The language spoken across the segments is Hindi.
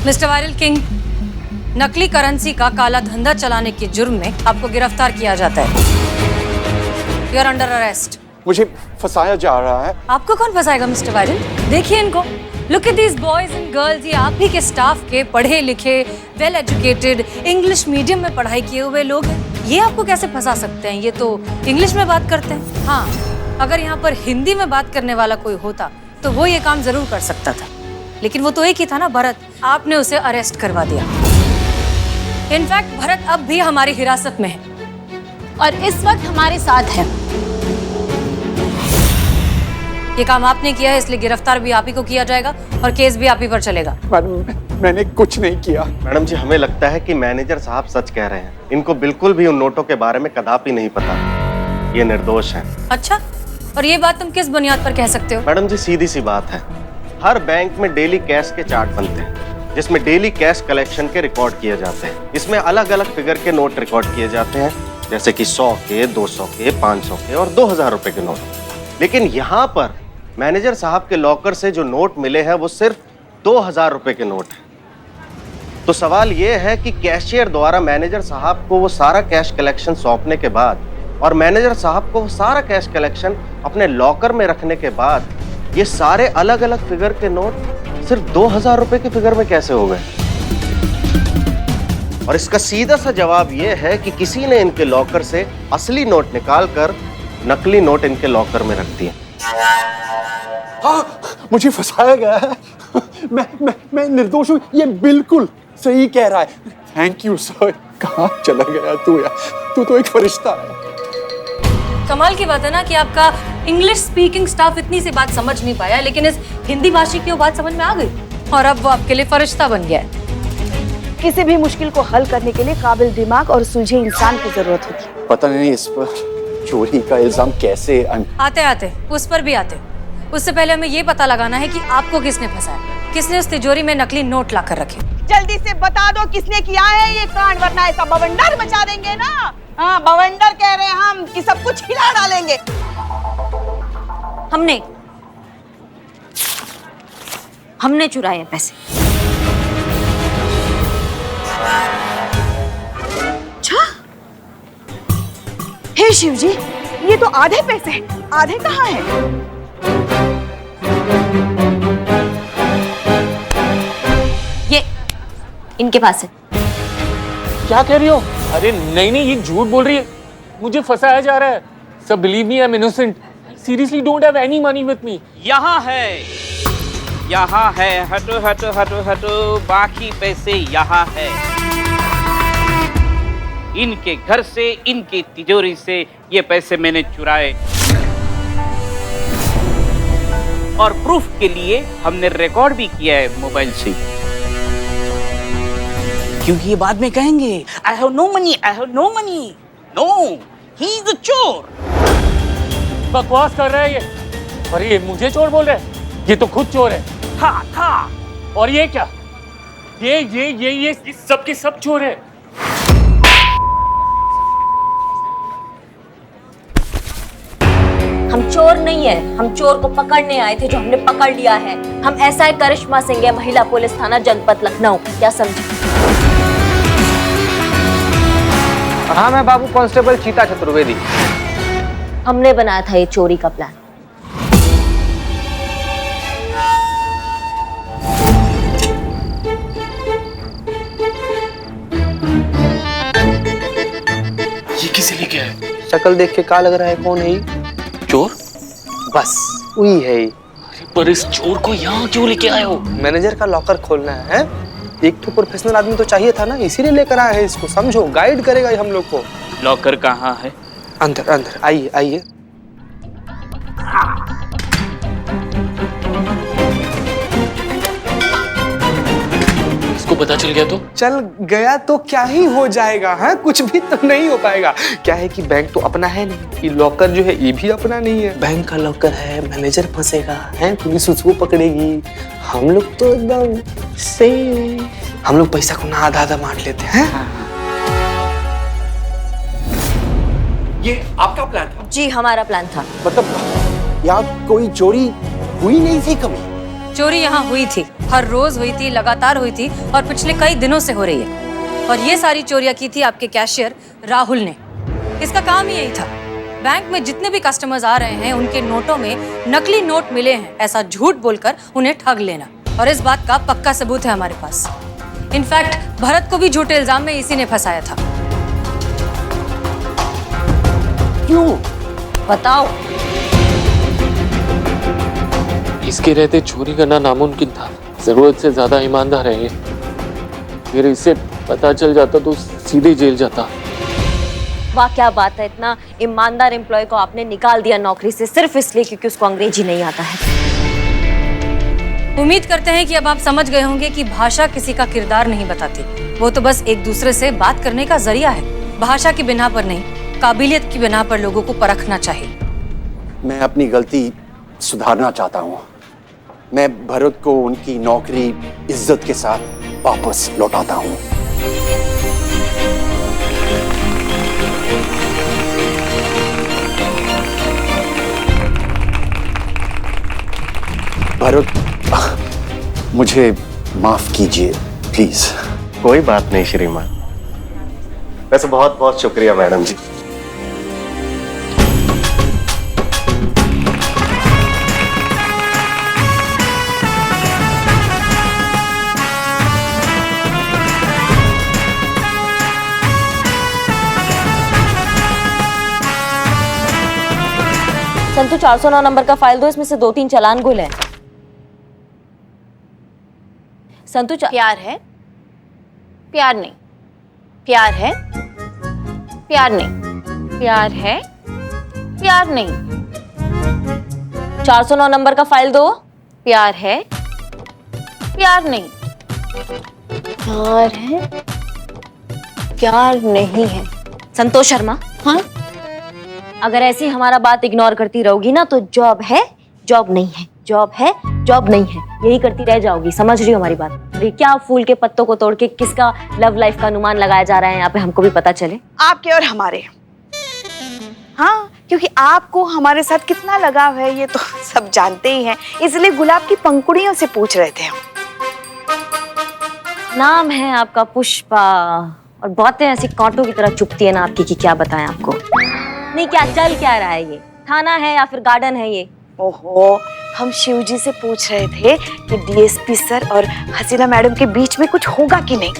मिस्टर वायरल किंग, नकली करेंसी का काला धंधा चलाने के जुर्म में आपको गिरफ्तार किया जाता है। You are under arrest. मुझे फंसाया जा रहा है। आपको कौन फंसाएगा मिस्टर वायरल? देखिए इनको, look at these boys and girls. ये आप ही के स्टाफ के पढ़े लिखे, वेल एजुकेटेड, इंग्लिश मीडियम में पढ़ाई किए हुए लोग हैं। ये आपको कैसे फंसा सकते हैं? ये तो इंग्लिश में बात करते हैं। हाँ, अगर यहाँ पर हिंदी में बात करने वाला कोई होता तो वो ये काम जरूर कर सकता था, लेकिन वो तो एक ही था ना, भरत। आपने उसे अरेस्ट करवा दिया। इनफैक्ट भरत अब भी हमारी हिरासत में है और इस वक्त हमारे साथ है। ये काम आपने किया है, इसलिए गिरफ्तार भी आप ही को किया जाएगा और केस भी आप ही पर चलेगा। मैंने कुछ नहीं किया। मैडम जी, हमें लगता है कि मैनेजर साहब सच कह रहे हैं। इनको बिल्कुल भी उन नोटों के बारे में कदापि नहीं पता। ये निर्दोष हैं। अच्छा, और ये बात तुम किस बुनियाद पर कह सकते हो? मैडम जी, सीधी सी बात है। हर बैंक में डेली कैश के चार्ट बनते हैं, जिसमें डेली कैश कलेक्शन के रिकॉर्ड किए जाते हैं। इसमें अलग अलग फिगर के नोट रिकॉर्ड किए जाते हैं, जैसे कि 100 के, 200 के, 500 के और 2000 रुपए के नोट। लेकिन यहाँ पर मैनेजर साहब के लॉकर से जो नोट मिले हैं वो सिर्फ 2000 रुपए के नोट हैं। तो सवाल ये है कि कैशियर द्वारा मैनेजर साहब को वो सारा कैश कलेक्शन सौंपने के बाद और मैनेजर साहब को वो सारा कैश कलेक्शन अपने लॉकर में रखने के बाद ये सारे अलग अलग फिगर के नोट सिर्फ 2000 रुपए के फिगर में कैसे हो गए? और इसका सीधा सा जवाब ये है कि किसी ने इनके लॉकर से असली नोट निकाल कर नकली नोट इनके लॉकर में रख दिए। हाँ, मुझे फंसाया गया है। मैं निर्दोष हूँ। ये बिल्कुल सही कह रहा है। Thank you sir. कहाँ चला गया तू यार? तू तो एक फरिश्ता है। कमाल की बात है ना कि आपका इंग्लिश स्पीकिंग स्टाफ इतनी सी बात समझ नहीं पाया, लेकिन इस हिंदी भाषी की वो बात समझ में आ गई और अब वो आपके लिए फरिश्ता बन गया है। किसी भी मुश्किल को हल करने के लिए काबिल दिमाग और सूझे इंसान की जरूरत होती है। पता नहीं इस पर चोरी का इल्जाम कैसे आते आते उस पर भी आते। उससे पहले हमें ये पता लगाना है कि आपको किसने फंसाया, किसने उस तिजोरी में नकली नोट लाकर रखे। जल्दी से बता दो किसने किया है ये कांड, वरना ऐसा बवंडर मचा देंगे ना। हाँ, बवंडर कह रहे हैं हम कि सब कुछ हिला डालेंगे। हमने चुराए हैं पैसे। अच्छा, हे शिव जी, ये तो आधे पैसे, आधे कहाँ हैं? ये इनके पास है। क्या कह रही हो? अरे नहीं नहीं, ये झूठ बोल रही है। मुझे फंसाया जा रहा है। सब believe me, I am innocent. Seriously don't have any money with me. यहाँ है, यहाँ है। हटो हटो हटो हटो, बाकी पैसे यहाँ है। इनके घर से, इनकी तिजोरी से ये पैसे मैंने चुराए और प्रूफ के लिए हमने रिकॉर्ड भी किया है मोबाइल से, क्योंकि ये बाद में कहेंगे I have no money, I have no money. No, he is a चोर। बकवास कर रहा है ये। अरे ये मुझे चोर बोल रहा है? ये तो खुद चोर है। था। और ये क्या? ये सब के सब चोर है। हम चोर नहीं है, हम चोर को पकड़ने आए थे जो हमने पकड़ लिया है। हम एसआई करिश्मा सिंह है, महिला पुलिस थाना जनपद लखनऊ। क्या समझे? हाँ, मैं बाबू कांस्टेबल चीता चतुर्वेदी। हमने बनाया था ये चोरी का प्लान। ये किसे लेके आए? शक्ल देख के क्या लग रहा है? कौन है ये? चोर? बस वही है ये। पर इस चोर को यहाँ क्यों लेके आए हो? मैनेजर का लॉकर खोलना है। एक तो प्रोफेशनल आदमी तो चाहिए था ना, इसीलिए लेकर आए हैं इसको। समझो, गाइड करेगा ये हम लोग को। लॉकर कहाँ है? अंदर अंदर आइए आइए। इसको पता चल गया तो? चल गया तो क्या ही हो जाएगा? है कुछ भी तो नहीं हो पाएगा। क्या है कि बैंक तो अपना है नहीं, ये लॉकर जो है ये भी अपना नहीं है। बैंक का लॉकर है, मैनेजर फंसेगा, है पुलिस उसको पकड़ेगी। हम लोग तो एकदम सेफ। हम लोग पैसा को ना आधा आधा बांट लेते हैं। ये आपका प्लान था? जी, हमारा प्लान था। मतलब यहाँ कोई चोरी हुई नहीं थी कभी? चोरी यहाँ हुई थी, हर रोज हुई थी, लगातार हुई थी और पिछले कई दिनों से हो रही है। और ये सारी चोरियां की थी आपके कैशियर राहुल ने। इसका काम ही यही था, बैंक में जितने भी कस्टमर्स आ रहे हैं उनके नोटों में नकली नोट मिले हैं ऐसा झूठ बोलकर उन्हें ठग लेना। और इस बात का पक्का सबूत है हमारे पास। इनफैक्ट भरत को भी झूठे इल्जाम में इसी ने फंसाया था। क्यों? बताओ। इसके रहते चोरी करना नामुमकिन था। जरूरत से ज्यादा ईमानदार है ये। फिर इसे पता चल जाता तो सीधे जेल जाता। वाह क्या बात है, इतना ईमानदार एम्प्लॉय को आपने निकाल दिया नौकरी से सिर्फ इसलिए क्योंकि उसको अंग्रेजी नहीं आता है। उम्मीद करते हैं कि अब आप समझ गए होंगे कि भाषा किसी का किरदार नहीं बताती, वो तो बस एक दूसरे से बात करने का जरिया है। भाषा की बिना पर नहीं, काबिलियत की बिना पर लोगों को परखना चाहिए। मैं अपनी गलती सुधारना चाहता हूँ। मैं भरत को उनकी नौकरी इज्जत के साथ वापस लौटाता हूँ। भरत, मुझे माफ कीजिए प्लीज। कोई बात नहीं श्रीमान। वैसे बहुत बहुत शुक्रिया मैडम जी। संतु 409 नंबर का फाइल दो, इसमें से 2-3 चालान गुल है। संतु प्यार है, प्यार नहीं, प्यार है, प्यार नहीं, प्यार है, प्यार नहीं। 409 नंबर का फाइल दो। प्यार है, प्यार नहीं, प्यार है, प्यार नहीं है। संतोष शर्मा, हाँ, अगर ऐसी हमारा बात इग्नोर करती रहोगी ना तो जॉब है, जॉब नहीं है, जॉब है, जॉब नहीं है, यही करती रह जाओगी। समझ रही हो हमारी बात? अरे क्या फूल के पत्तों को तोड़ के किसका लव लाइफ का अनुमान लगाया जा रहा है यहाँ पे, हमको भी पता चले। आपके और हमारे। हाँ, क्योंकि आपको हमारे साथ कितना लगाव है ये तो सब जानते ही हैं, इसलिए गुलाब की पंखुड़ियों से पूछ रहे थे हम। नाम है आपका पुष्पा और बातें ऐसी कांटों की तरह चुभती है ना आपकी कि क्या बताएं आपको। नहीं क्या चल क्या रहा है ये? थाना है या फिर गार्डन है ये? ओहो, हम शिवजी से पूछ रहे थे कि डीएसपी सर और हसीना मैडम के बीच में कुछ होगा कि नहीं।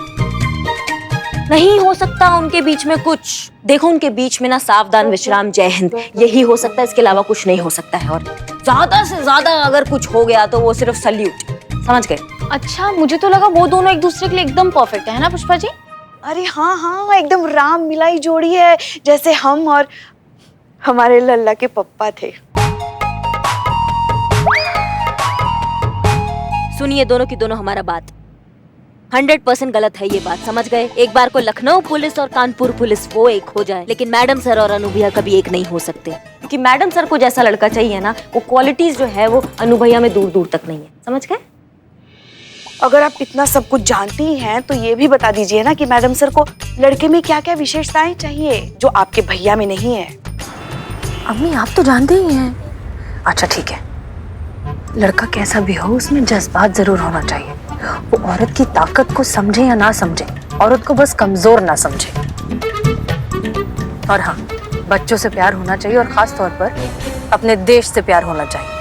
नहीं हो सकता उनके बीच में कुछ। देखो उनके बीच में ना सावधान विश्राम जय हिंद यही हो सकता है, इसके अलावा कुछ नहीं हो सकता है। और ज्यादा से ज्यादा अगर कुछ हो गया तो वो सिर्फ सल्यूट। समझ गए? अच्छा, मुझे तो लगा वो दोनों एक दूसरे के लिए एकदम परफेक्ट है ना पुष्पा जी? अरे हाँ हाँ, एकदम राम मिलाई जोड़ी है, जैसे हम और हमारे लल्ला के पप्पा थे। सुनिए दोनों की दोनों हमारा बात 100% गलत है ये बात, समझ गए? एक बार को लखनऊ पुलिस और कानपुर पुलिस वो एक हो जाए, लेकिन मैडम सर और अनु भैया कभी एक नहीं हो सकते, क्योंकि मैडम सर को जैसा लड़का चाहिए ना, वो क्वालिटीज जो है वो अनु भैया में दूर दूर तक नहीं है। समझ गए? अगर आप इतना सब कुछ जानती हैं तो ये भी बता दीजिए ना कि मैडम सर को लड़के में क्या क्या विशेषताएं चाहिए जो आपके भैया में नहीं है। अम्मी आप तो जानते ही हैं। अच्छा ठीक है, लड़का कैसा भी हो उसमें जज्बात जरूर होना चाहिए। वो औरत की ताकत को समझे या ना समझे, औरत को बस कमजोर ना समझे। और हाँ, बच्चों से प्यार होना चाहिए और खास तौर पर अपने देश से प्यार होना चाहिए।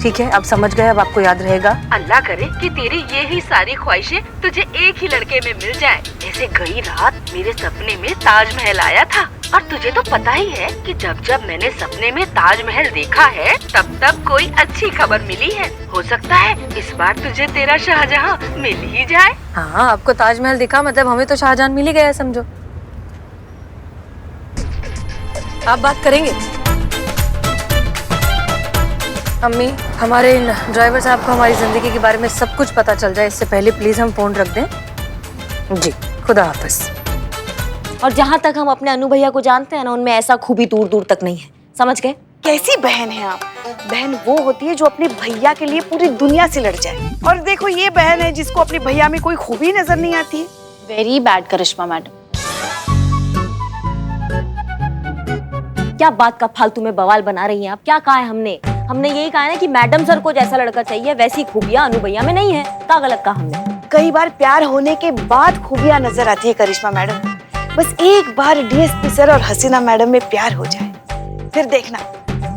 ठीक है, अब समझ गए, अब आपको याद रहेगा। अल्लाह करे कि तेरी ये ही सारी ख्वाहिशें तुझे एक ही लड़के में मिल जाए। जैसे गई रात मेरे सपने में ताजमहल आया था, और तुझे तो पता ही है कि जब जब मैंने सपने में ताजमहल देखा है तब तब कोई अच्छी खबर मिली है। हो सकता है इस बार तुझे तेरा शाहजहां मिल ही जाए। हाँ, आपको ताजमहल दिखा मतलब हमें तो शाहजहां मिल ही गया, समझो। आप बात करेंगे? अम्मी, हमारे इन ड्राइवर साहब को हमारी जिंदगी के बारे में सब कुछ पता चल जाए इससे पहले प्लीज हम फोन रख दें। जी, खुदा हाफिज। और जहाँ तक हम अपने अनु भैया को जानते हैं ना, उनमें ऐसा खूबी दूर दूर तक नहीं है। समझ गए? कैसी बहन है आप? बहन वो होती है जो अपने भैया के लिए पूरी दुनिया से लड़ जाए, और देखो ये बहन है जिसको अपने भैया में कोई खूबी नजर नहीं आती है। वेरी बैड करिश्मा मैडम। क्या बात का फालतू में बवाल बना रही हैं आप? क्या कहा है हमने? हमने यही कहा ना कि मैडम सर को जैसा लड़का चाहिए वैसी खूबियां अनु भैया में नहीं है। क्या गलत कहा हमने? कई बार प्यार होने के बाद खूबियां नजर आती है करिश्मा मैडम। बस एक बार डीएसपी सर और हसीना मैडम में प्यार हो जाए, फिर देखना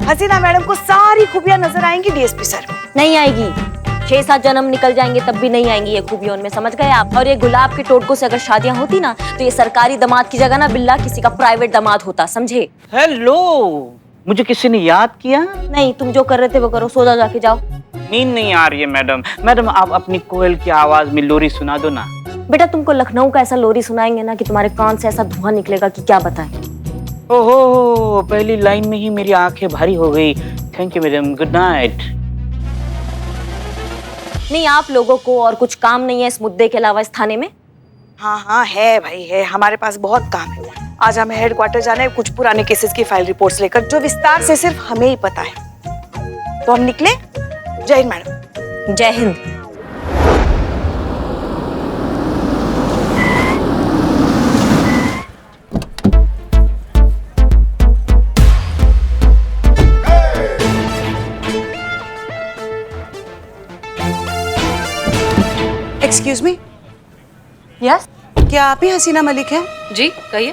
हसीना मैडम को सारी खूबियां नजर आएंगी डीएसपी सर में। नहीं आएगी। 6-7 जन्म निकल जाएंगे तब भी नहीं आएंगी ये खूबियां उनमें, समझ गए आप? और ये गुलाब के टोटकों से अगर शादियां होती ना तो ये सरकारी दामाद की जगह ना बिल्ला किसी का प्राइवेट दामाद होता, समझे? हेलो, मुझे किसी ने याद किया? नहीं, तुम जो कर रहे थे वो करो, सो जाके जाओ। नींद नहीं आ रही है मैडम। मैडम आप अपनी कोयल की आवाज में लोरी सुना दो ना। बेटा तुमको लखनऊ का ऐसा लोरी सुनाएंगे ना कि तुम्हारे कान से ऐसा धुआं निकलेगा कि क्या बताएं। ओहो, पहली लाइन में ही मेरी आंखें भारी हो गई। Thank you madam, good night. नहीं, आप लोगों को और कुछ काम नहीं है इस मुद्दे के अलावा इस थाने में? हाँ हाँ है भाई है, हमारे पास बहुत काम है। आज हमें हेडक्वार्टर जाना है कुछ पुराने केसेस की फाइल रिपोर्ट्स लेकर, जो विस्तार से सिर्फ हमें ही पता है। तो हम निकले। जय हिंद मैडम। जय हिंद। एक्सक्यूज मी, यस क्या आप ही हसीना मलिक हैं? जी कहिए।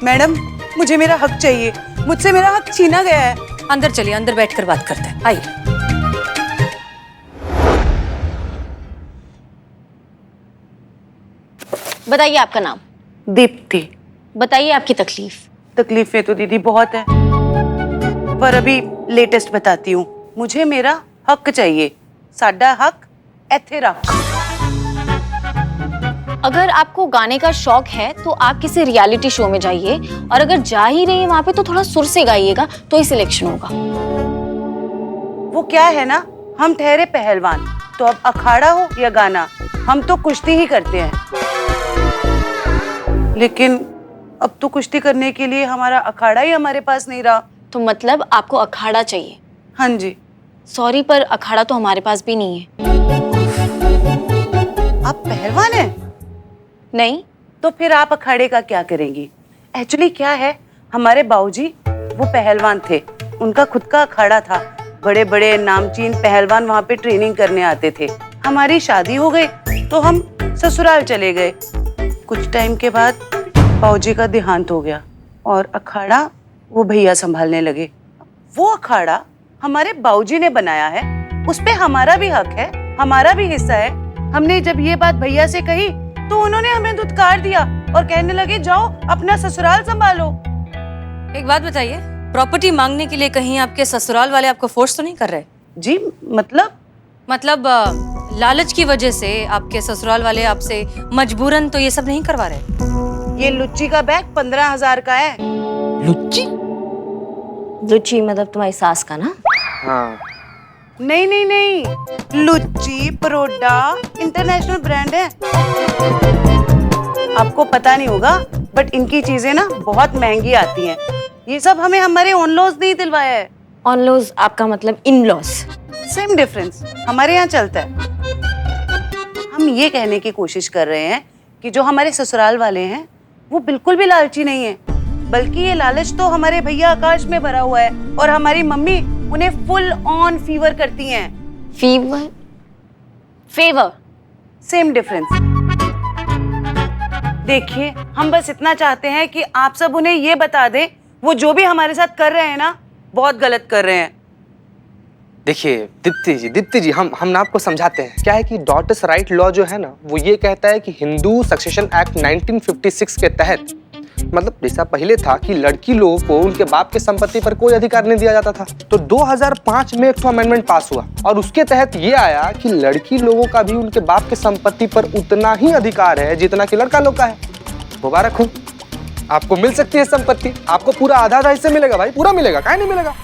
मैडम मुझे मेरा हक चाहिए, मुझसे मेरा हक छीना गया है। अंदर चलिए, अंदर बैठकर बात करते हैं, आइए। बताइए आपका नाम। दीप्ति। बताइए आपकी तकलीफ। तकलीफें तो दीदी बहुत है, पर अभी लेटेस्ट बताती हूँ। मुझे मेरा हक चाहिए, साडा हक एथे रख। अगर आपको गाने का शौक है तो आप किसी रियलिटी शो में जाइए, और अगर जा ही रही है वहां पे तो थोड़ा सुर से गाइएगा तो ही सिलेक्शन होगा। वो क्या है ना, हम ठहरे पहलवान, तो अब अखाड़ा हो या गाना, हम तो कुश्ती ही करते हैं। लेकिन अब तो कुश्ती करने के लिए हमारा अखाड़ा ही हमारे पास नहीं रहा। तो मतलब आपको अखाड़ा चाहिए? हाँ जी। सॉरी, पर अखाड़ा तो हमारे पास भी नहीं है। आप पहलवान हैं? नहीं। तो फिर आप अखाड़े का क्या करेंगी? एक्चुअली क्या है, हमारे बाबूजी वो पहलवान थे, उनका खुद का अखाड़ा था। बड़े बड़े नामचीन पहलवान वहाँ पे ट्रेनिंग करने आते थे। हमारी शादी हो गई तो हम ससुराल चले गए। कुछ टाइम के बाद बाबूजी का देहांत हो गया और अखाड़ा वो भैया संभालने लगे। वो अखाड़ा हमारे बाबूजी ने बनाया है, उस पे हमारा भी हक है, हमारा भी हिस्सा है। हमने जब ये बात भैया से कही तो उन्होंने हमें धुतकार दिया और कहने लगे जाओ अपना ससुराल संभालो। एक बात बताइए, प्रॉपर्टी मांगने के लिए कहीं आपके ससुराल वाले आपको फोर्स तो नहीं कर रहे? जी मतलब लालच की वजह से आपके ससुराल वाले आपसे मजबूरन तो ये सब नहीं करवा रहे? ये लुच्ची का बैग 15,000 का है। लुच्ची? लुच्ची मतलब तुम्हारी सास का ना? हाँ। नहीं नहीं नहीं, लुच्ची परोडा इंटरनेशनल ब्रांड है। आपको पता नहीं होगा बट इनकी चीजें ना बहुत महंगी आती हैं। ये सब हमें हमारे ऑन लॉज नहीं दिलवाया है। ऑन लॉज आपका मतलब इन लॉज? सेम डिफरेंस हमारे यहाँ चलता है। हम ये कहने की कोशिश कर रहे हैं कि जो हमारे ससुराल वाले हैं वो बिल्कुल भी लालची नहीं है, बल्कि ये लालच तो हमारे भैया आकाश में भरा हुआ है और हमारी मम्मी उन्हें फुल ऑन फीवर करती हैं। फीवर? फेवर? Same difference. देखिए, हम बस इतना चाहते हैं कि आप सब उन्हें ये बता दें, वो जो भी हमारे साथ कर रहे हैं ना, बहुत गलत कर रहे हैं। देखिए दीप्ति जी हम ना आपको समझाते हैं। क्या है कि डॉटर्स राइट लॉ जो है ना, वो ये कहता है कि हिंदू सक्सेशन एक्ट 1956 के तहत, मतलब जैसा पहले था कि लड़की लोगों को उनके बाप के संपत्ति पर कोई अधिकार नहीं दिया जाता था, तो 2005 में एक अमेंडमेंट पास हुआ और उसके तहत ये आया कि लड़की लोगों का भी उनके बाप के संपत्ति पर उतना ही अधिकार है जितना कि लड़का लोग का है। मुबारक हो, आपको मिल सकती है संपत्ति, आपको पूरा आधा हिस्सा मिलेगा भाई, पूरा मिलेगा, काहे नहीं मिलेगा।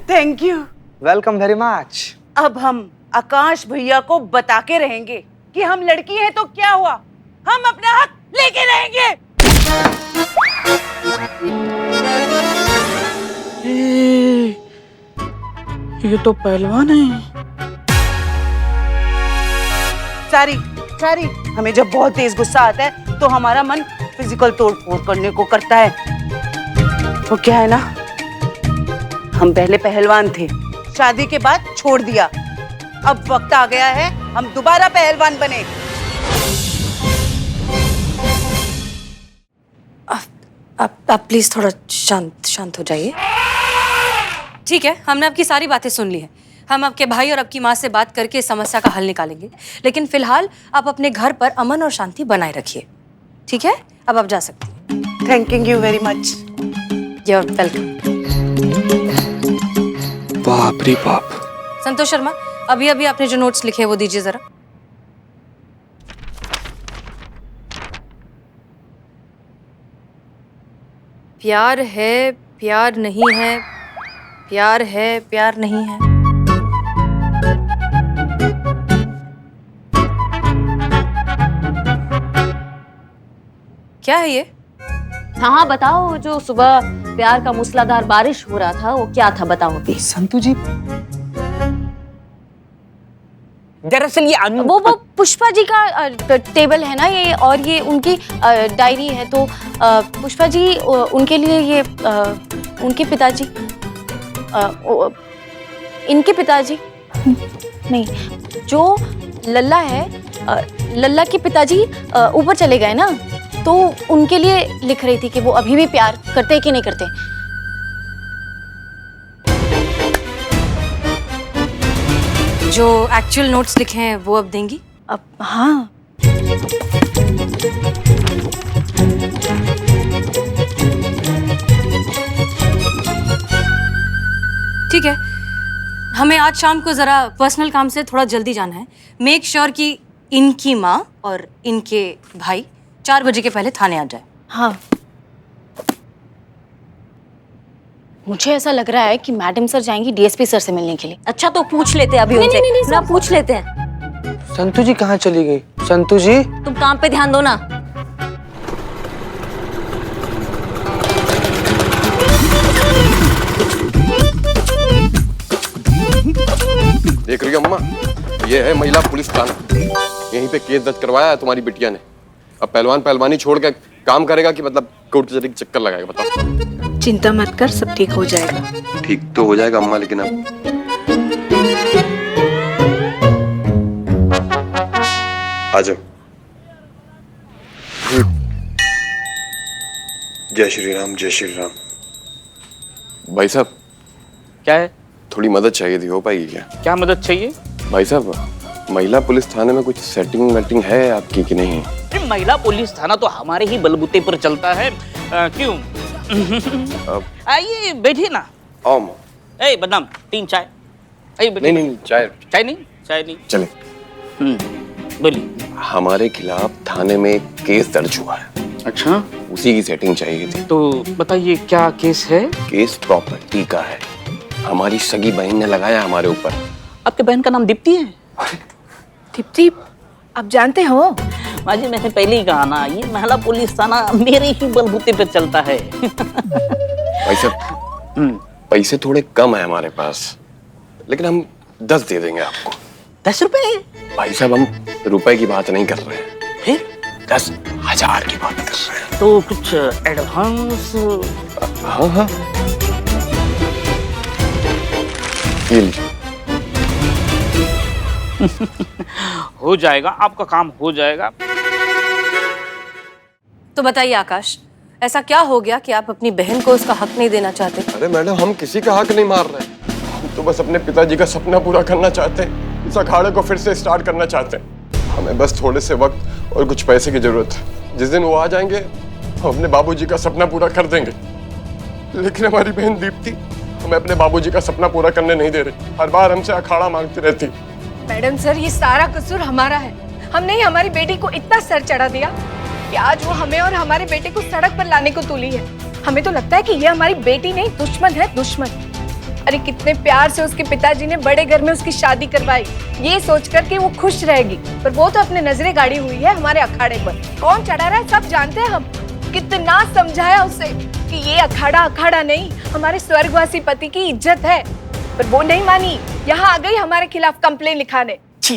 Thank you, welcome very much. अब हम आकाश भैया को बता के रहेंगे कि हम लड़की हैं तो क्या हुआ, हम अपना हक लेके रहेंगे। ये तो पहलवान है। सारी हमें जब बहुत तेज गुस्सा आता है तो हमारा मन फिजिकल तोड़ फोड़ करने को करता है। तो क्या है ना, हम पहले पहलवान थे, शादी के बाद छोड़ दिया। अब वक्त आ गया है हम दोबारा पहलवान बने। आप प्लीज थोड़ा शांत हो जाइए। ठीक है, हमने आपकी सारी बातें सुन ली हैं। हम आपके भाई और आपकी माँ से बात करके इस समस्या का हल निकालेंगे, लेकिन फिलहाल आप अपने घर पर अमन और शांति बनाए रखिए। ठीक है, अब आप जा सकती हैं। Thank you very much. You are welcome. बाप रे बाप। संतोष शर्मा, अभी अभी आपने जो नोट्स लिखे वो दीजिए जरा। प्यार है, प्यार नहीं है, प्यार है, प्यार नहीं है। क्या है ये? हाँ बताओ, जो सुबह प्यार का मूसलाधार बारिश हो रहा था वो क्या था, बताओ अभी। संतू जी, दरअसल ये वो पुष्पा जी का टेबल है ना ये, और ये उनकी डायरी है। तो पुष्पा जी उनके लिए ये उनके पिताजी, इनके पिताजी नहीं, जो लल्ला है, लल्ला के पिताजी ऊपर चले गए ना, तो उनके लिए लिख रही थी कि वो अभी भी प्यार करते कि नहीं करते। जो एक्चुअल नोट्स लिखे हैं वो अब देंगी? अब हाँ। ठीक है, हमें आज शाम को जरा पर्सनल काम से थोड़ा जल्दी जाना है। मेक श्योर कि इनकी माँ और इनके भाई 4 बजे के पहले थाने आ जाए। हाँ, मुझे ऐसा लग रहा है कि मैडम सर जाएंगी डीएसपी सर से मिलने के लिए। अच्छा तो पूछ लेते हैं अभी उनसे। ना पूछ लेते हैं। संतू जी कहाँ चली गई? संतू जी, तुम काम पे ध्यान दो ना। देख रही हो अम्मा, ये है महिला पुलिस थाना। यहीं पे केस दर्ज करवाया है तुम्हारी बिटिया ने। अब पहलवान पहलवानी छोड़ के काम करेगा कि मतलब कोर्ट कचहरी के चक्कर लगाएगा? बताओ। चिंता मत कर, सब ठीक हो जाएगा। ठीक तो हो जाएगा अम्मा, लेकिन अब आ जाओ। जय श्री राम, जय श्री राम। भाई साहब, क्या है? थोड़ी मदद चाहिए थी, हो पाएगी क्या? क्या मदद चाहिए? भाई साहब, महिला पुलिस थाने में कुछ सेटिंग वेटिंग है आपकी कि नहीं? अरे महिला पुलिस थाना तो हमारे ही बलबूते पर चलता है। क्यों? आइए बैठिए ना। ए बदनाम, 3 चाय। आइए बैठिए। नहीं, चाय नहीं। चले। बोलिए। हमारे खिलाफ थाने में केस दर्ज हुआ है। अच्छा, उसी की सेटिंग चाहिए थी। तो बताइए क्या केस है? केस प्रॉपर्टी का है। हमारी सगी बहन ने लगाया हमारे ऊपर। आपके बहन का नाम दीप्ति है? दीप्ति, आप जानते हो? माँ जी, मैंने पहले ही कहा ना, ये महिला पुलिस थाना मेरे ही बलबूते पर चलता है। भाई साहब, पैसे थोड़े कम है हमारे पास, लेकिन हम 10 दे देंगे आपको। 10 रुपए? भाई साहब, हम रुपए की बात नहीं कर रहे हैं, फिर 10,000 की बात कर रहे हैं। तो कुछ एडवांस? हाँ, ये लीजिए। हो जाएगा, आपका काम हो जाएगा। तो बताइए आकाश, ऐसा क्या हो गया कि आप अपनी बहन को उसका हक नहीं देना चाहते? अरे मैडम, हम किसी का हक नहीं मार रहे हैं। हम तो बस अपने पिताजी का सपना पूरा करना चाहते हैं। इस अखाड़े को फिर से स्टार्ट करना चाहते हैं। हमें बस थोड़े से वक्त और कुछ पैसे की जरूरत है। जिस दिन वो आ जाएंगे, हम अपने बाबूजी का सपना पूरा कर देंगे। लेकिन हमारी बहन दीप्ति हमें अपने बाबूजी का सपना पूरा करने नहीं दे रही। हर बार हमसे अखाड़ा मांगती रहती। मैडम सर, ये सारा कसूर हमारा है। हमने ही हमारी बेटी को इतना सर चढ़ा दिया कि आज वो हमें और हमारे बेटे को सड़क पर लाने को तुली है। हमें तो लगता है कि ये हमारी बेटी नहीं, दुश्मन है, दुश्मन। अरे कितने प्यार से उसके पिताजी ने बड़े घर में उसकी शादी करवाई, ये सोचकर कि वो खुश रहेगी, पर वो तो अपने नजरें गाड़ी हुई है हमारे अखाड़े पर। कौन चढ़ा रहा है सब जानते हैं हम। कितना समझाया उसे कि ये अखाड़ा नहीं, हमारे स्वर्गवासी पति की इज्जत है, पर वो नहीं मानी। यहाँ आ गई हमारे खिलाफ कंप्लेन लिखाने। छी,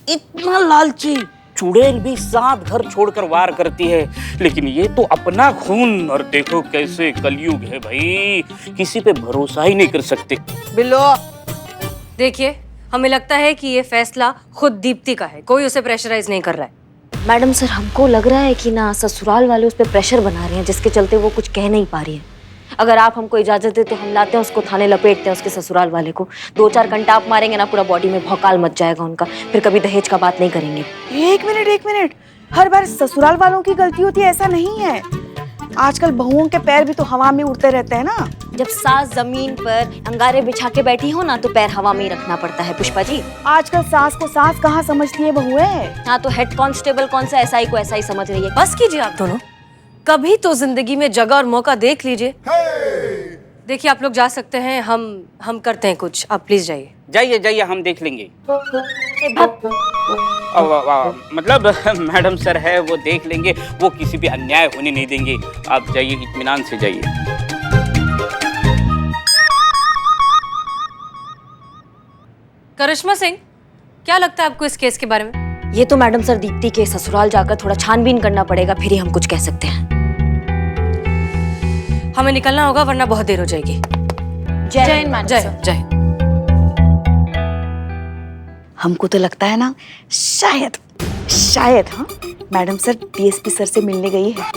इतना लालची, चुड़ैल भी 7 घर छोड़कर वार करती है, लेकिन ये तो अपना खून। और देखो कैसे कलयुग है भाई, किसी पे भरोसा ही नहीं कर सकते। बिल्लो, देखिए हमें लगता है कि ये फैसला खुद दीप्ति का है, कोई उसे प्रेशराइज नहीं कर रहा है। मैडम सर, हमको लग रहा है कि ना ससुराल वाले उस पर प्रेशर बना रहे हैं, जिसके चलते वो कुछ कह नहीं पा रही है। अगर आप हमको इजाजत दे तो हम लाते हैं उसको थाने, लपेटते हैं उसके ससुराल वाले को। 2-4 घंटा आप मारेंगे ना, पूरा बॉडी में भौकाल मच जाएगा उनका, फिर कभी दहेज का बात नहीं करेंगे। एक मिनट, हर बार ससुराल वालों की गलती होती है ऐसा नहीं है। आजकल बहुओं के पैर भी तो हवा में उड़ते रहते हैं ना। जब सास जमीन पर अंगारे बिछा के बैठी हो ना, तो पैर हवा में ही रखना पड़ता है पुष्पा जी। आजकल सास को सास कहाँ समझती है बहुएं। हाँ, तो हेड कांस्टेबल कौन सा एसआई को ऐसा ही समझ रही है। बस कीजिए आप दोनों, कभी तो जिंदगी में जगह और मौका देख लीजिए। देखिए आप लोग जा सकते हैं, हम करते हैं कुछ, आप प्लीज जाइए। जाइए जाइए, हम देख लेंगे। मतलब मैडम सर है, वो देख लेंगे, वो किसी पे अन्याय होने नहीं देंगे। आप जाइए, इत्मीनान से जाइए। करिश्मा सिंह, क्या लगता है आपको इस केस के बारे में? ये तो मैडम सर दीप्ति के ससुराल जाकर थोड़ा छानबीन करना पड़ेगा, फिर ही हम कुछ कह सकते हैं। हमें निकलना होगा वरना बहुत देर हो जाएगी। जय हिंद मैडम जय सर। जय। हमको तो लगता है ना, शायद हाँ, मैडम सर डीएसपी सर से मिलने गई है।